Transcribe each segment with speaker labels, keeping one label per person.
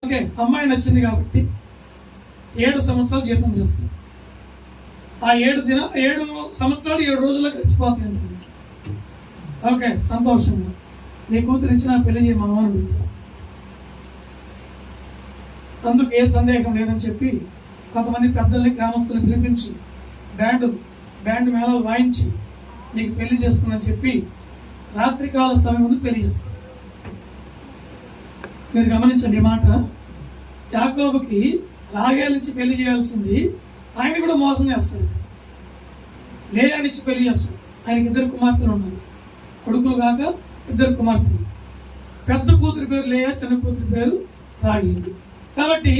Speaker 1: Okay, అమ్మాయి నచ్చింది కాబట్టి 7 సంవత్సరాలు జీతం చేస్తాం. ఆ 7 సంవత్సరాలు 7 రోజుల్లో గడిచిపోతాయి. ఓకే, సంతోషంగా నీ కూతురు ఇచ్చిన పెళ్లి చేయి మా అమ్మని అడుగుతా. అందుకు ఏ సందేహం లేదని చెప్పి కొంతమంది పెద్దల్ని గ్రామస్తులను పిలిపించి బ్యాండ్ మేళాలు వాయించి నీకు పెళ్లి చేసుకుని చెప్పి రాత్రికాల సమయం ముందు పెళ్లి చేస్తాం. మీరు గమనించండి ఈ మాట. యాకోబుకి రాహేలు నుంచి పెళ్లి చేయాల్సింది ఆయన కూడా మోసం చేస్తాడు. లేయా నుంచి పెళ్లి చేస్తాడు. ఆయనకి 2 కుమార్తెలు ఉన్నారు, కొడుకులు కాక 2 కుమార్తెలు. పెద్ద కూతురి పేరు లేయా, చిన్న కూతురి పేరు రాహేలు. కాబట్టి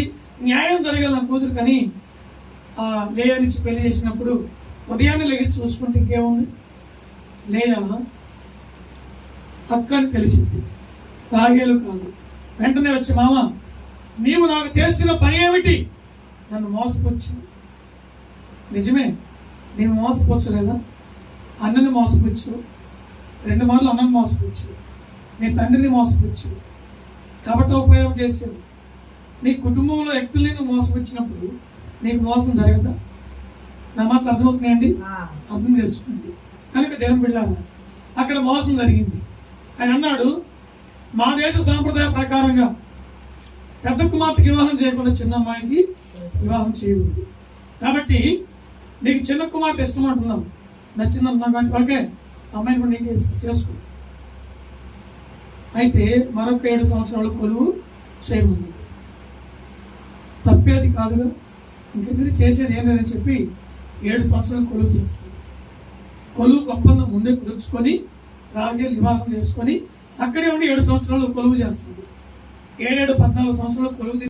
Speaker 1: న్యాయం జరగాల కూతురు కానీ ఆ లేయా నుంచి పెళ్లి చేసినప్పుడు ఉదయాన్నే లేచి చూసుకుంటే ఇంకేముంది, లేయా అక్క అని తెలిసింది, రాహేలు కాదు. వెంటనే వచ్చి మామ నీవు నాకు చేసిన పని ఏమిటి? నన్ను మోసపుచ్చు. నిజమే, నీవు మోసపుచ్చలేదా? అన్నని మోసపుచ్చు, 2 మార్లు అన్నని మోసపుచ్చు, నీ తండ్రిని మోసపుచ్చు, కాబట్టి ఉపయోగం చేసావు. నీ కుటుంబంలో వ్యక్తుల్ని నువ్వు మోసపుచ్చినప్పుడు నీకు మోసం జరగదా? నా మాటలు అర్థమవుతున్నాయండి? అర్థం చేసుకోండి. కనుక దేవుని బిడ్డలారా, అక్కడ మోసం జరిగింది. ఆయన అన్నాడు, మా దేశ సాంప్రదాయ ప్రకారంగా పెద్ద కుమార్తెకి వివాహం చేయకుండా చిన్న అమ్మాయికి వివాహం చేయకూడదు. కాబట్టి నీకు చిన్న కుమార్తె ఇష్టం అంటున్నావు, నచ్చింది అంటున్నావు కాబట్టి ఓకే, అమ్మాయిని కూడా నీకు చేసుకో. అయితే మరొక 7 సంవత్సరాలు కొలువు చేయమన్నాడు. తప్పేది కాదుగా, ఇంకెదిరి చేసేది ఏం లేదని చెప్పి 7 సంవత్సరాలు కొలువు చేస్తుంది. కొలువు ఒప్పందం ముందే కుదుర్చుకొని రాహేలు వివాహం చేసుకొని అక్కడే ఉండి 7 సంవత్సరాలు కొలువు చేస్తుంది. 7 14 సంవత్సరాలు కొలువు